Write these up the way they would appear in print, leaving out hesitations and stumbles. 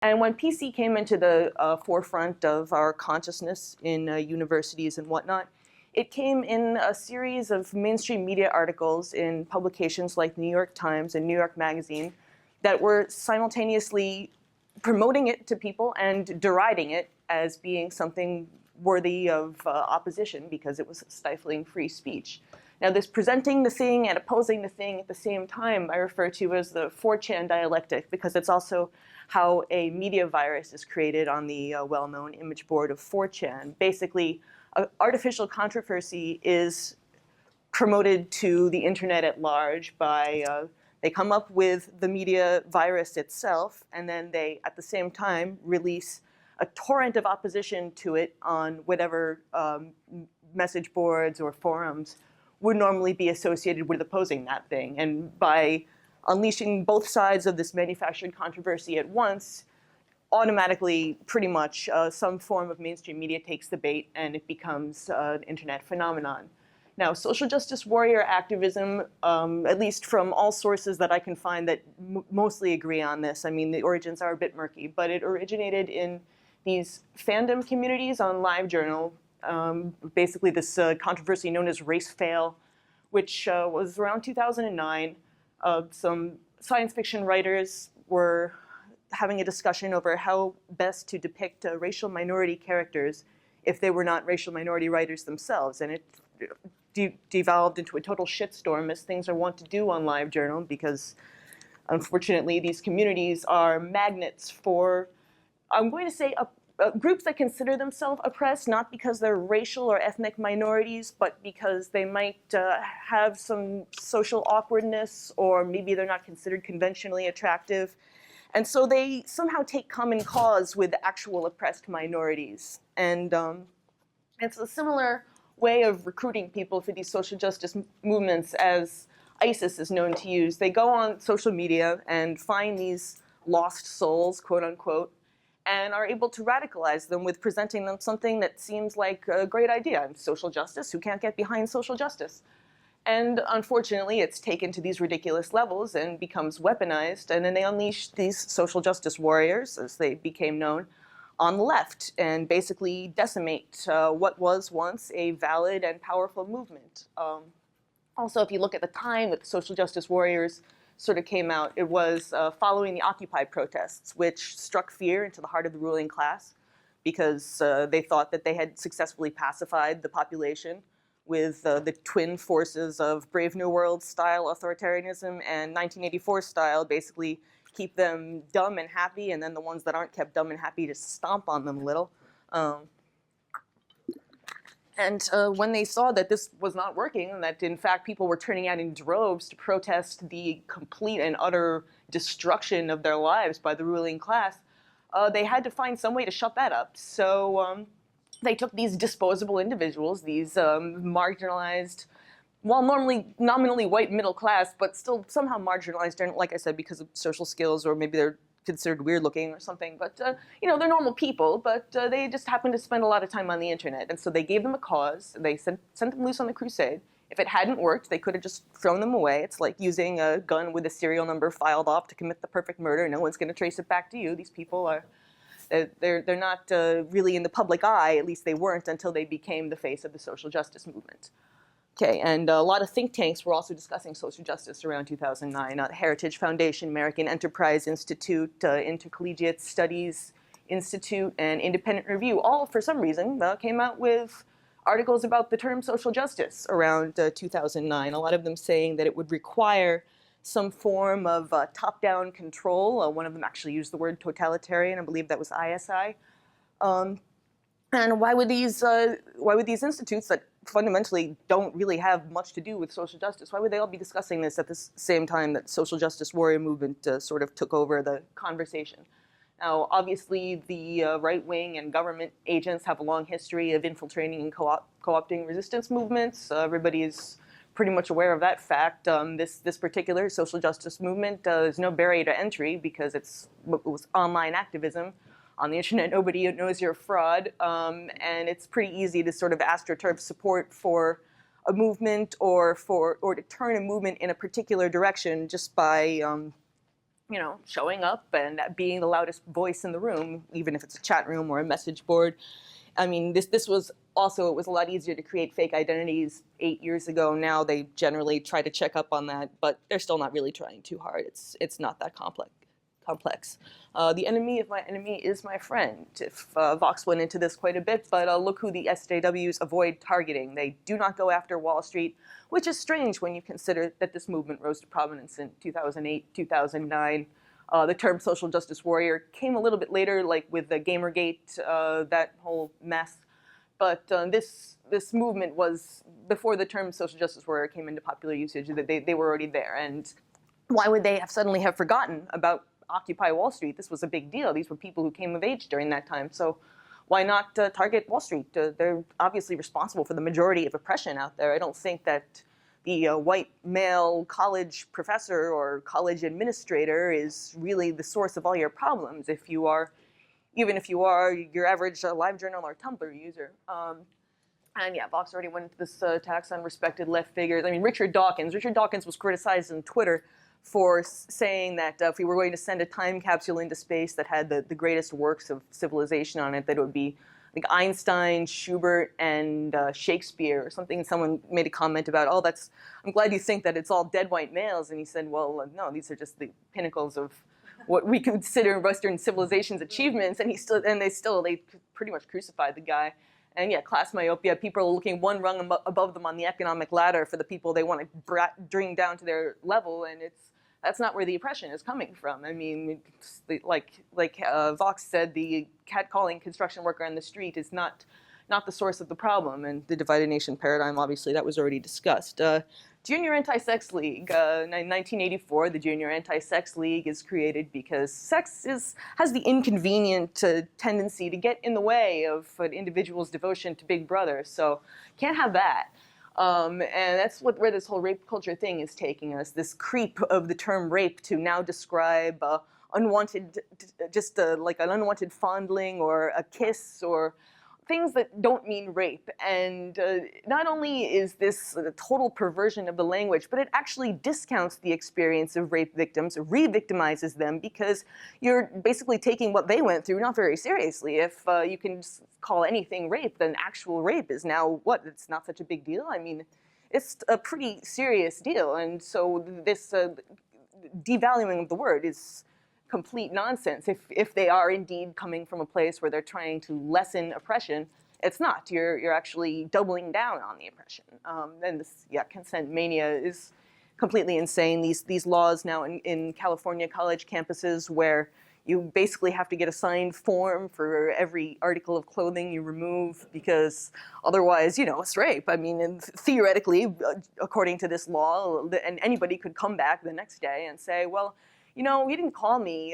And when PC came into the forefront of our consciousness in universities and whatnot, it came in a series of mainstream media articles in publications like New York Times and New York Magazine that were simultaneously promoting it to people and deriding it as being something worthy of opposition because it was stifling free speech. Now, this presenting the thing and opposing the thing at the same time I refer to as the 4chan dialectic, because it's also how a media virus is created on the well-known image board of 4chan. Basically, artificial controversy is promoted to the internet at large by, they come up with the media virus itself, and then they, at the same time, release a torrent of opposition to it on whatever message boards or forums would normally be associated with opposing that thing. And by unleashing both sides of this manufactured controversy at once, automatically, pretty much, some form of mainstream media takes the bait and it becomes an internet phenomenon. Now, social justice warrior activism, at least from all sources that I can find that mostly agree on this, I mean, the origins are a bit murky, but it originated in these fandom communities on LiveJournal, basically this controversy known as race fail, which was around 2009. Some science fiction writers were having a discussion over how best to depict racial minority characters if they were not racial minority writers themselves. And it devolved into a total shitstorm, as things are wont to do on LiveJournal, because unfortunately these communities are magnets for, I'm going to say, groups that consider themselves oppressed, not because they're racial or ethnic minorities, but because they might have some social awkwardness, or maybe they're not considered conventionally attractive. And so they somehow take common cause with actual oppressed minorities. And it's a similar way of recruiting people for these social justice movements as ISIS is known to use. They go on social media and find these lost souls, quote unquote, and are able to radicalize them with presenting them something that seems like a great idea. Social justice, who can't get behind social justice? And unfortunately, it's taken to these ridiculous levels and becomes weaponized, and then they unleash these social justice warriors, as they became known, on the left, and basically decimate what was once a valid and powerful movement. Also, if you look at the time that the social justice warriors sort of came out, it was following the Occupy protests, which struck fear into the heart of the ruling class because they thought that they had successfully pacified the population with the twin forces of Brave New World style authoritarianism and 1984 style, basically keep them dumb and happy, and then the ones that aren't kept dumb and happy just stomp on them a little. When they saw that this was not working, and that in fact people were turning out in droves to protest the complete and utter destruction of their lives by the ruling class, they had to find some way to shut that up. So they took these disposable individuals, these marginalized, well, normally nominally white middle class, but still somehow marginalized, like I said, because of social skills, or maybe they're considered weird looking or something. But you know, they're normal people, but they just happen to spend a lot of time on the internet. And so they gave them a cause. They sent them loose on the crusade. If it hadn't worked, they could have just thrown them away. It's like using a gun with a serial number filed off to commit the perfect murder. No one's going to trace it back to you. These people are, they're not really in the public eye. At least they weren't until they became the face of the social justice movement. Okay, and a lot of think tanks were also discussing social justice around 2009. Heritage Foundation, American Enterprise Institute, Intercollegiate Studies Institute, and Independent Review, all for some reason came out with articles about the term social justice around 2009. A lot of them saying that it would require some form of top-down control. One of them actually used the word totalitarian. I believe that was ISI. And why would these institutes that fundamentally don't really have much to do with social justice, why would they all be discussing this at the same time that social justice warrior movement sort of took over the conversation? Now, obviously, the right wing and government agents have a long history of infiltrating and co-opting resistance movements. Everybody is pretty much aware of that fact. This particular social justice movement is no barrier to entry because it was online activism. On the internet, nobody knows you're a fraud, and it's pretty easy to sort of astroturf support for a movement or to turn a movement in a particular direction just by showing up and being the loudest voice in the room, even if it's a chat room or a message board. I mean, this was also, it was a lot easier to create fake identities 8 years ago. Now they generally try to check up on that, but they're still not really trying too hard. It's not that complex. The enemy of my enemy is my friend. If Vox went into this quite a bit, but look who the SJWs avoid targeting. They do not go after Wall Street, which is strange when you consider that this movement rose to prominence in 2008, 2009. The term social justice warrior came a little bit later, like with the Gamergate, that whole mess. But this movement was before the term social justice warrior came into popular usage. They were already there. And why would they suddenly have forgotten about Occupy Wall Street? This was a big deal. These were people who came of age during that time. So why not target Wall Street? They're obviously responsible for the majority of oppression out there. I don't think that the white male college professor or college administrator is really the source of all your problems even if you are your average LiveJournal or Tumblr user. And yeah, Vox already went into this attacks on respected left figures. I mean, Richard Dawkins was criticized on Twitter for saying that if we were going to send a time capsule into space that had the greatest works of civilization on it, that it would be like Einstein, Schubert, and Shakespeare or something. Someone made a comment about, oh, I'm glad you think that it's all dead white males. And he said, well, no, these are just the pinnacles of what we consider Western civilization's achievements. And they pretty much crucified the guy. And yeah, class myopia, people are looking one rung above them on the economic ladder for the people they want to bring down to their level, and that's not where the oppression is coming from. I mean, like Vox said, the catcalling construction worker on the street is not the source of the problem, and the divided nation paradigm, obviously, that was already discussed. Junior Anti-Sex League. In 1984, the Junior Anti-Sex League is created because sex has the inconvenient tendency to get in the way of an individual's devotion to Big Brother, so can't have that. And that's where this whole rape culture thing is taking us, this creep of the term rape to now describe unwanted, like an unwanted fondling or a kiss or things that don't mean rape. And not only is this a total perversion of the language, but it actually discounts the experience of rape victims, re-victimizes them, because you're basically taking what they went through not very seriously. If you can call anything rape, then actual rape is now what? It's not such a big deal? I mean, it's a pretty serious deal. And so this devaluing of the word is complete nonsense. If they are indeed coming from a place where they're trying to lessen oppression, it's not. You're actually doubling down on the oppression. And this, consent mania is completely insane. These laws now in California college campuses where you basically have to get a signed form for every article of clothing you remove, because otherwise, it's rape. I mean, and theoretically, according to this law, and anybody could come back the next day and say, well, he didn't call me,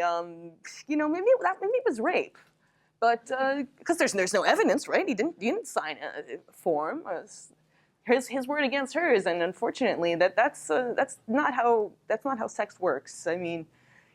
maybe it was rape. But, because there's no evidence, right? He didn't sign a form. His word against hers, and unfortunately, that's not how sex works. I mean,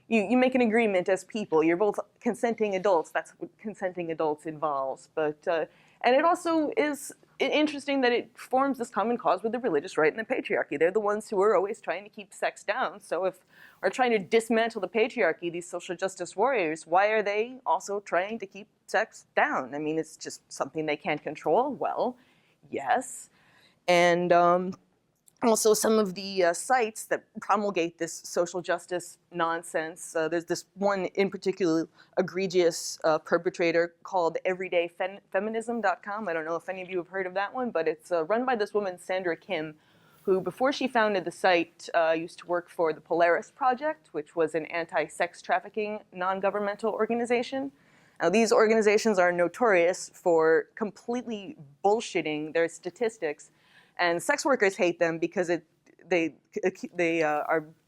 you make an agreement as people. You're both consenting adults. That's what consenting adults involves. But, and it also is interesting that it forms this common cause with the religious right and the patriarchy. They're the ones who are always trying to keep sex down. So if we're trying to dismantle the patriarchy, these social justice warriors, why are they also trying to keep sex down? I mean, it's just something they can't control. Well, yes. And also some of the sites that promulgate this social justice nonsense, there's this one in particular egregious perpetrator called everydayfeminism.com. I don't know if any of you have heard of that one, but it's run by this woman, Sandra Kim, who before she founded the site used to work for the Polaris Project, which was an anti-sex trafficking non-governmental organization. Now, these organizations are notorious for completely bullshitting their statistics, and sex workers hate them because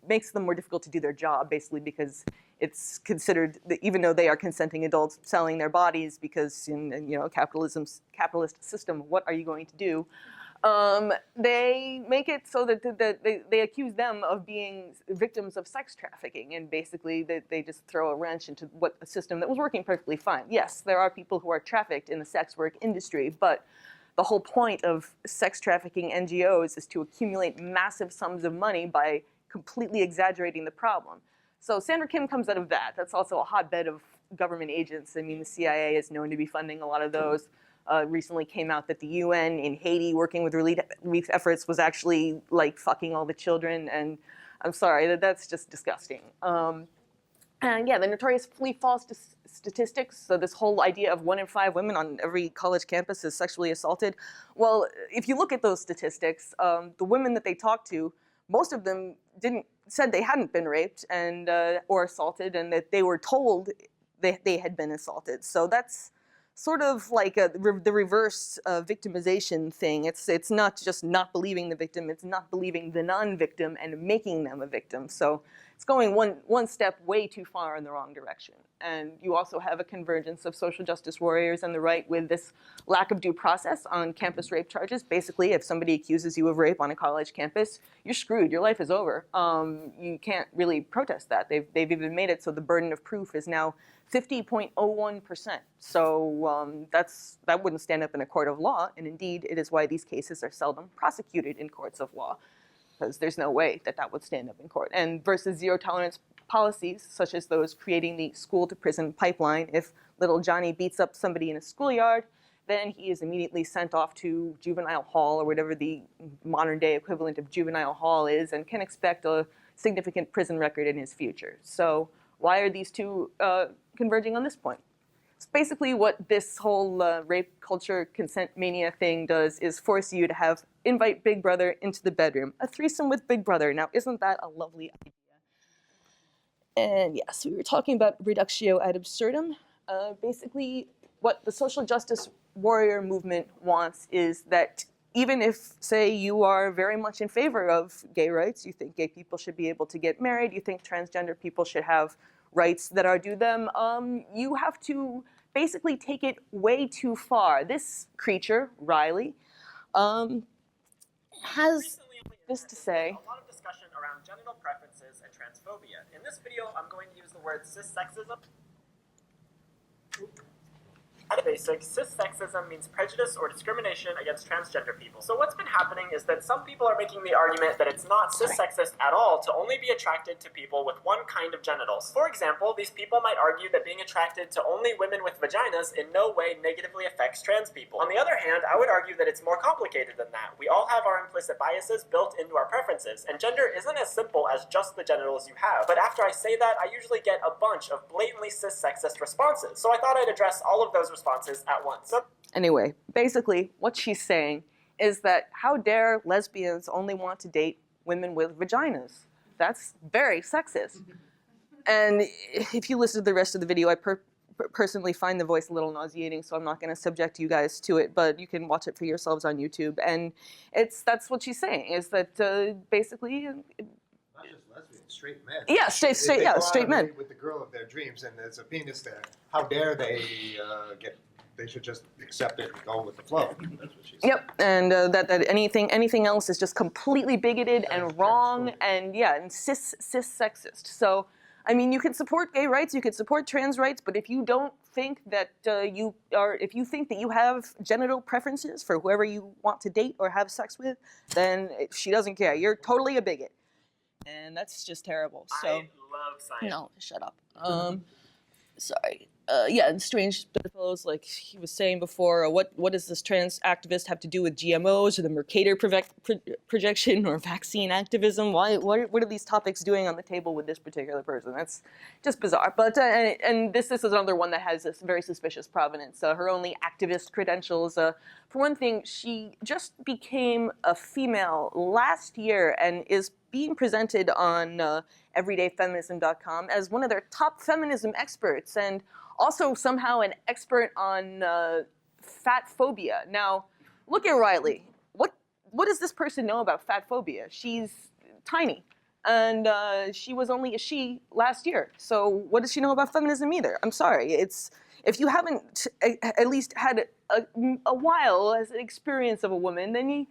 makes them more difficult to do their job, basically because it's considered that even though they are consenting adults selling their bodies, because in capitalist system, what are you going to do? They make it so that they accuse them of being victims of sex trafficking, and basically they just throw a wrench into a system that was working perfectly fine. Yes, there are people who are trafficked in the sex work industry, but the whole point of sex trafficking NGOs is to accumulate massive sums of money by completely exaggerating the problem. So Sandra Kim comes out of that. That's also a hotbed of government agents. I mean, the CIA is known to be funding a lot of those. Recently came out that the UN in Haiti working with relief efforts was actually like fucking all the children, and I'm sorry, that's just disgusting. And yeah, the notoriously false statistics, so this whole idea of 1 in 5 women on every college campus is sexually assaulted. Well, if you look at those statistics, the women that they talked to, most of them said they hadn't been raped and or assaulted, and that they were told they had been assaulted. So that's sort of like the reverse victimization thing. It's not just not believing the victim, it's not believing the non-victim and making them a victim. So it's going one step way too far in the wrong direction. And you also have a convergence of social justice warriors and the right with this lack of due process on campus rape charges. Basically, if somebody accuses you of rape on a college campus, you're screwed. Your life is over. You can't really protest that. They've even made it so the burden of proof is now 50.01%. So that wouldn't stand up in a court of law. And indeed, it is why these cases are seldom prosecuted in courts of law, because there's no way that would stand up in court. And versus zero tolerance policies, such as those creating the school to prison pipeline, if little Johnny beats up somebody in a schoolyard, then he is immediately sent off to juvenile hall or whatever the modern day equivalent of juvenile hall is, and can expect a significant prison record in his future. So why are these two converging on this point? It's basically what this whole rape culture consent mania thing does is force you to invite Big Brother into the bedroom. A threesome with Big Brother. Now, isn't that a lovely idea? And yes, we were talking about reductio ad absurdum. Basically, what the social justice warrior movement wants is that even if, say, you are very much in favor of gay rights, you think gay people should be able to get married, you think transgender people should have rights that are due them, you have to basically take it way too far. This creature, Riley, has this to say. A lot of discussion around genital preferences and transphobia. In this video, I'm going to use the word cissexism. At basic, cissexism means prejudice or discrimination against transgender people. So what's been happening is that some people are making the argument that it's not cissexist at all to only be attracted to people with one kind of genitals. For example, these people might argue that being attracted to only women with vaginas in no way negatively affects trans people. On the other hand, I would argue that it's more complicated than that. We all have our implicit biases built into our preferences, and gender isn't as simple as just the genitals you have. But after I say that, I usually get a bunch of blatantly cis-sexist responses. So I thought I'd address all of those responses at once. Anyway, basically, what she's saying is that how dare lesbians only want to date women with vaginas? That's very sexist. And if you listen to the rest of the video, I personally find the voice a little nauseating, so I'm not going to subject you guys to it, but you can watch it for yourselves on YouTube. And that's what she's saying, is that basically... Not just lesbians, straight men. Yeah, straight men. With the girl of their dreams, and there's a penis there. How dare they they should just accept it and go with the flow. That's what she said. Yep, and that anything else is just completely bigoted and wrong, and cis-sexist. So, I mean, you can support gay rights, you can support trans rights, but if you don't think that if you think that you have genital preferences for whoever you want to date or have sex with, then she doesn't care. You're totally a bigot. And that's just terrible. So, I love science. No, shut up. Sorry. Yeah, and strange fellows, like he was saying before, what does this trans activist have to do with GMOs or the Mercator projection or vaccine activism? What are these topics doing on the table with this particular person? That's just bizarre. But and this is another one that has this very suspicious provenance. Her only activist credentials. For one thing, she just became a female last year and is being presented on everydayfeminism.com as one of their top feminism experts, and also somehow an expert on fat phobia. Now, look at Riley. What does this person know about fat phobia? She's tiny, and she was only a she last year. So what does she know about feminism either? I'm sorry. If you haven't at least had a while as an experience of a woman, then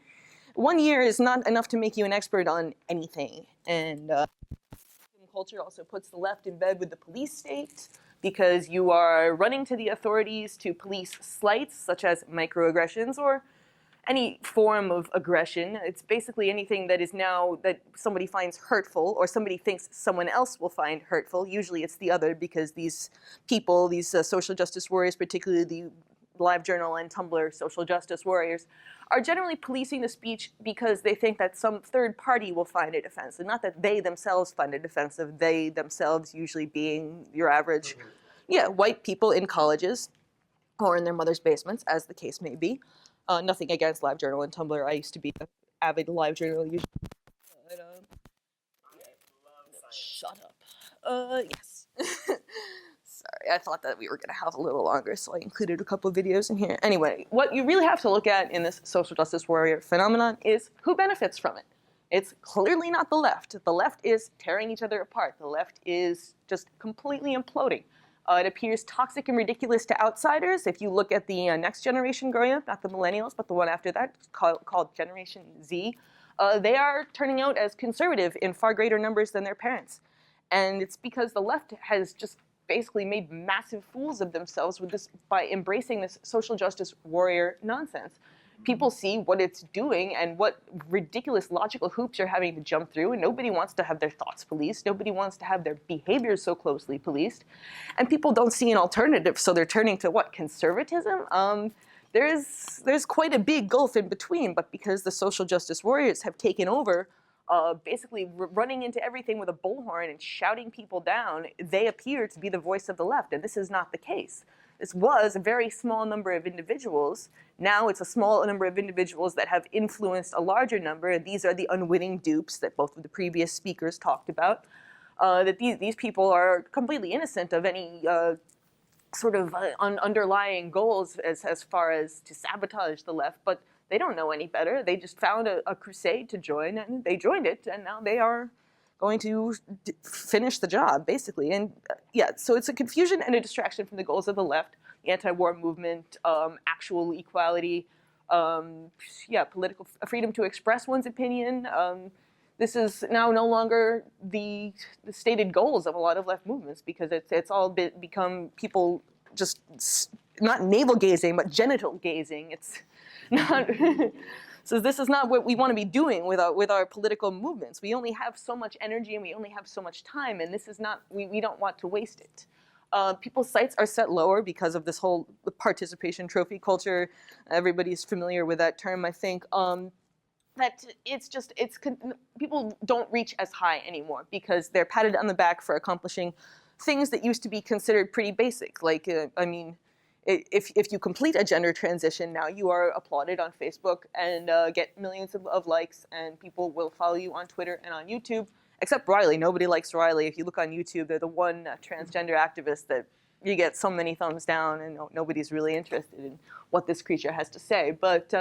1 year is not enough to make you an expert on anything. And culture also puts the left in bed with the police state, because you are running to the authorities to police slights such as microaggressions or any form of aggression. It's basically anything that is now that somebody finds hurtful or somebody thinks someone else will find hurtful. Usually it's the other, because these people, these social justice warriors, particularly the LiveJournal and Tumblr social justice warriors, are generally policing the speech because they think that some third party will find it offensive. Not that they themselves find it offensive, they themselves usually being your average, white people in colleges or in their mother's basements, as the case may be. Nothing against LiveJournal and Tumblr. I used to be an avid LiveJournal user. But, shut up. Yes. Sorry, I thought that we were going to have a little longer, so I included a couple of videos in here. Anyway, what you really have to look at in this social justice warrior phenomenon is who benefits from it. It's clearly not the left. The left is tearing each other apart. The left is just completely imploding. It appears toxic and ridiculous to outsiders. If you look at the next generation growing up, not the millennials, but the one after that, called Generation Z, they are turning out as conservative in far greater numbers than their parents. And it's because the left has just basically made massive fools of themselves with this by embracing this social justice warrior nonsense. People see what it's doing and what ridiculous logical hoops you're having to jump through, and nobody wants to have their thoughts policed. Nobody wants to have their behaviors so closely policed. And people don't see an alternative, so they're turning to what? Conservatism? There's quite a big gulf in between, but because the social justice warriors have taken over, basically running into everything with a bullhorn and shouting people down, they appear to be the voice of the left, and this is not the case. This was a very small number of individuals. Now it's a small number of individuals that have influenced a larger number, and these are the unwitting dupes that both of the previous speakers talked about. That these people are completely innocent of any sort of underlying goals as far as to sabotage the left, but they don't know any better. They just found a crusade to join, and they joined it, and now they are going to finish the job, basically. And so it's a confusion and a distraction from the goals of the left, the anti-war movement, actual equality, political freedom to express one's opinion. This is now no longer the stated goals of a lot of left movements, because it's all become people just not navel gazing, but genital gazing. It's not. So this is not what we want to be doing with our political movements. We only have so much energy and we only have so much time, and this is not, we don't want to waste it. People's sights are set lower because of this whole participation trophy culture. Everybody's familiar with that term, I think. That people don't reach as high anymore because they're patted on the back for accomplishing things that used to be considered pretty basic. Like, if you complete a gender transition, now you are applauded on Facebook and get millions of likes, and people will follow you on Twitter and on YouTube, except Riley. Nobody likes Riley. If you look on YouTube, they're the one transgender activist that you get so many thumbs down, and nobody's really interested in what this creature has to say. But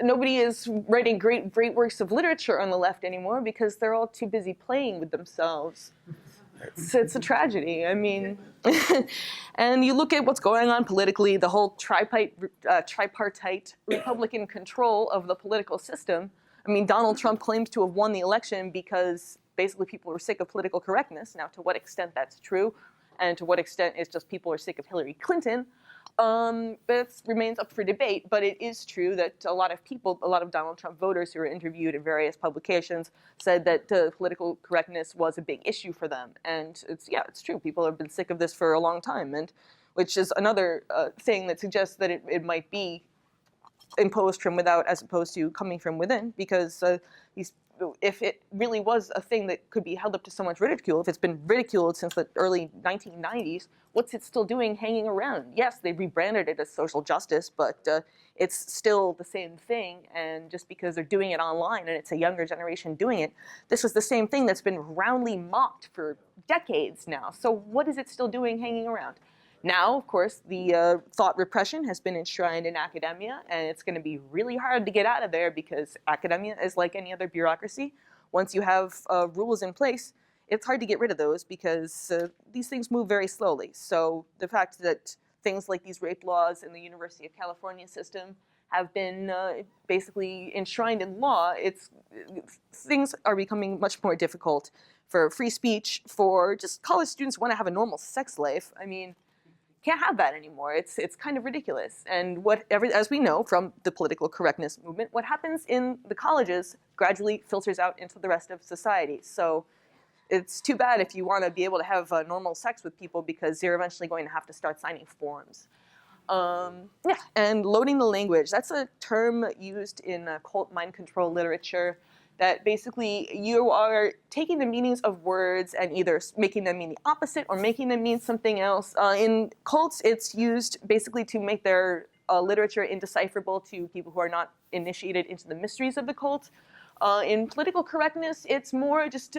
nobody is writing great works of literature on the left anymore because they're all too busy playing with themselves. It's a tragedy. I mean, and you look at what's going on politically, the whole tripartite Republican control of the political system. I mean, Donald Trump claims to have won the election because basically people were sick of political correctness. Now, to what extent that's true, and to what extent it's just people are sick of Hillary Clinton, that remains up for debate. But it is true that a lot of Donald Trump voters who were interviewed in various publications said that political correctness was a big issue for them. And it's true. People have been sick of this for a long time, and which is another thing that suggests that it might be imposed from without as opposed to coming from within, because if it really was a thing that could be held up to so much ridicule, if it's been ridiculed since the early 1990s, what's it still doing hanging around? Yes, they rebranded it as social justice, but it's still the same thing, and just because they're doing it online and it's a younger generation doing it, this was the same thing that's been roundly mocked for decades now. So what is it still doing hanging around? Now, of course, the thought repression has been enshrined in academia, and it's going to be really hard to get out of there because academia is like any other bureaucracy. Once you have rules in place, it's hard to get rid of those because these things move very slowly. So the fact that things like these rape laws in the University of California system have been basically enshrined in law, things are becoming much more difficult for free speech, for just college students who want to have a normal sex life. I mean, can't have that anymore. It's kind of ridiculous. And as we know from the political correctness movement, what happens in the colleges gradually filters out into the rest of society. So it's too bad if you want to be able to have normal sex with people, because you're eventually going to have to start signing forms. Yeah, and loading the language. That's a term used in cult mind control literature, that basically you are taking the meanings of words and either making them mean the opposite or making them mean something else. In cults, it's used basically to make their literature indecipherable to people who are not initiated into the mysteries of the cult. In political correctness, it's more just,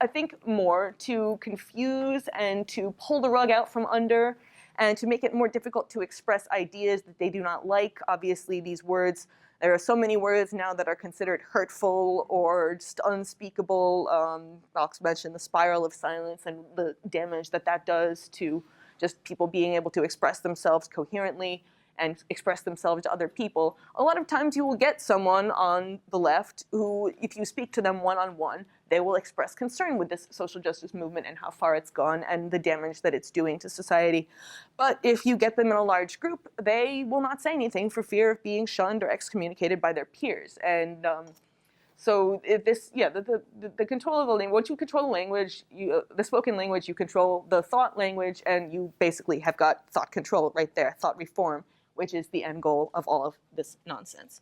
I think, more to confuse and to pull the rug out from under and to make it more difficult to express ideas that they do not like. Obviously, these words, there are so many words now that are considered hurtful or just unspeakable. I'll mention the spiral of silence and the damage that that does to just people being able to express themselves coherently and express themselves to other people. A lot of times you will get someone on the left who, if you speak to them one-on-one, they will express concern with this social justice movement and how far it's gone and the damage that it's doing to society. But if you get them in a large group, they will not say anything for fear of being shunned or excommunicated by their peers. And so the control of the language, once you control the language, the spoken language, you control the thought language, and you basically have got thought control right there, thought reform, which is the end goal of all of this nonsense.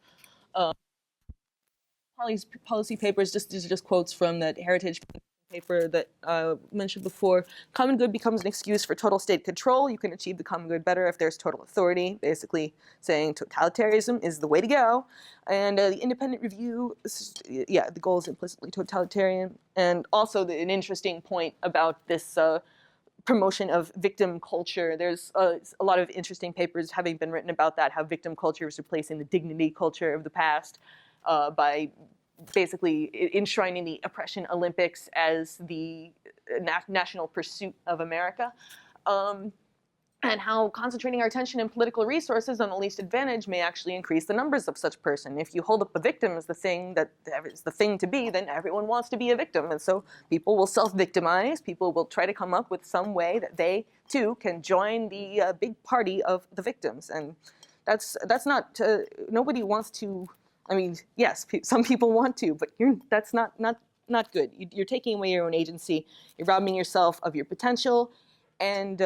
Policy papers, these are just quotes from that Heritage paper that mentioned before. Common good becomes an excuse for total state control. You can achieve the common good better if there's total authority, basically saying totalitarianism is the way to go. And the independent review, the goal is implicitly totalitarian. And also an interesting point about this promotion of victim culture. There's a lot of interesting papers having been written about that, how victim culture is replacing the dignity culture of the past by basically enshrining the oppression Olympics as the national pursuit of America. And how concentrating our attention and political resources on the least advantage may actually increase the numbers of such person. If you hold up the victim as the thing that is the thing to be, then everyone wants to be a victim. And so people will self-victimize. People will try to come up with some way that they, too, can join the big party of the victims. And that's not, nobody wants to, I mean, yes, some people want to, but that's not good. You're taking away your own agency. You're robbing yourself of your potential. And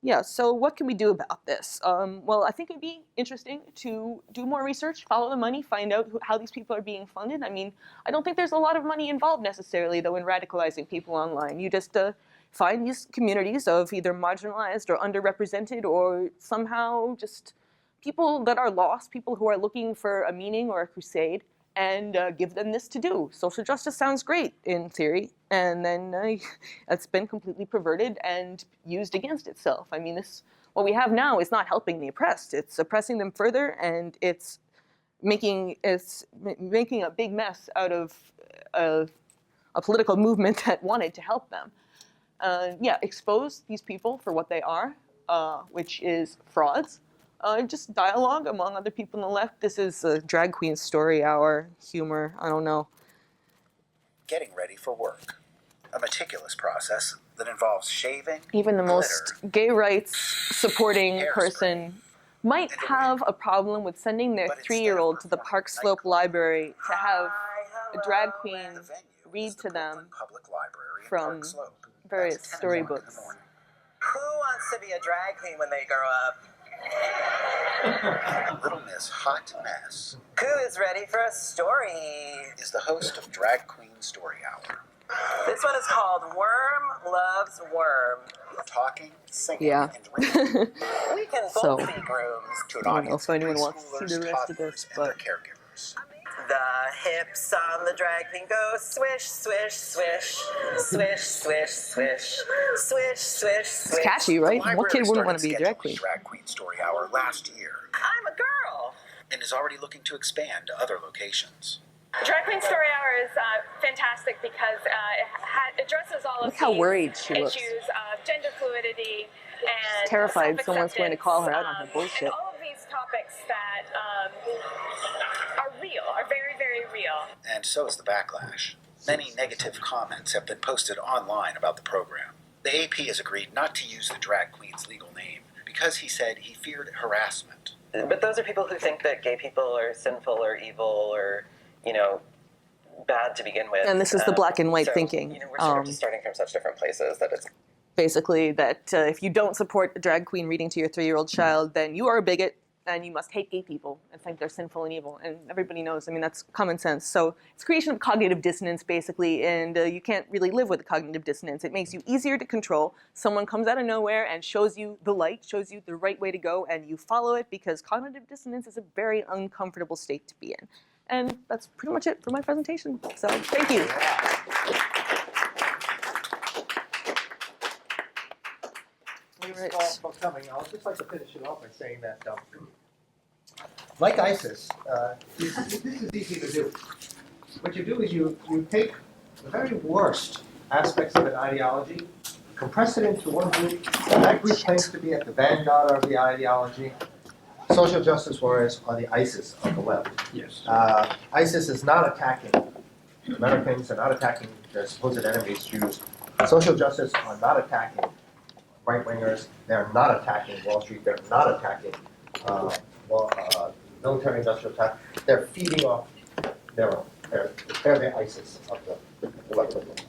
yeah, so what can we do about this? Well, I think it'd be interesting to do more research, follow the money, find out how these people are being funded. I mean, I don't think there's a lot of money involved necessarily, though, in radicalizing people online. You just find these communities of either marginalized or underrepresented or somehow just people that are lost, people who are looking for a meaning or a crusade, and give them this to do. Social justice sounds great in theory, and then it's been completely perverted and used against itself. I mean, what we have now is not helping the oppressed. It's oppressing them further, and it's making a big mess out of a political movement that wanted to help them. Expose these people for what they are, which is frauds. Just dialogue among other people on the left. This is a drag queen story hour humor. I don't know. Getting ready for work. A meticulous process that involves shaving, even the most gay rights supporting hairspray, person might have a problem with sending their 3-year-old to the Park Slope Library to have a drag queen read to them from various storybooks. Who wants to be a drag queen when they grow up? Little Miss Hot Mess. Who is ready for a story? Is the host of Drag Queen Story Hour. This one is called Worm Loves Worm. Talking, singing, and reading. We can So, both be grooms. To an I don't know audience if anyone of wants to see the preschoolers, rest of this, toddlers, and their but caregivers. The hips on the drag queen go swish, swish, swish, swish, swish, swish, swish, swish, it's swish. catchy, right? What kid wouldn't want to be a drag queen? Drag Queen Story Hour last year I'm a girl. and is already looking to expand to other locations. Drag Queen Story Hour is fantastic because it addresses all of Look how these worried she looks. issues of gender fluidity and Terrified someone's going to call her out on her self-acceptance, bullshit. and all of these topics that are real, are very, very real. And so is the backlash. Many negative comments have been posted online about the program. The AP has agreed not to use the drag queen's legal name because he said he feared harassment. But those are people who think that gay people are sinful or evil or, you know, bad to begin with. And this is the black and white so, thinking. You know, we're sort of just starting from such different places that it's Basically, that if you don't support a drag queen reading to your 3-year-old child, then you are a bigot and you must hate gay people and think they're sinful and evil. And everybody knows, I mean, that's common sense. So it's creation of cognitive dissonance, basically, and you can't really live with cognitive dissonance. It makes you easier to control. Someone comes out of nowhere and shows you the light, shows you the right way to go, and you follow it because cognitive dissonance is a very uncomfortable state to be in. And that's pretty much it for my presentation. So thank you. For coming. I would just like to finish it off by saying that, like ISIS, this is easy to do. What you do is you take the very worst aspects of an ideology, compress it into one group, and that group claims to be at the vanguard of the ideology. Social justice warriors are the ISIS of the left. Yes. ISIS is not attacking Americans, they're not attacking their supposed enemies, Jews. Social justice are not attacking right-wingers, they're not attacking Wall Street, they're not attacking military-industrial attack. They're feeding off their own. They're the ISIS of the left.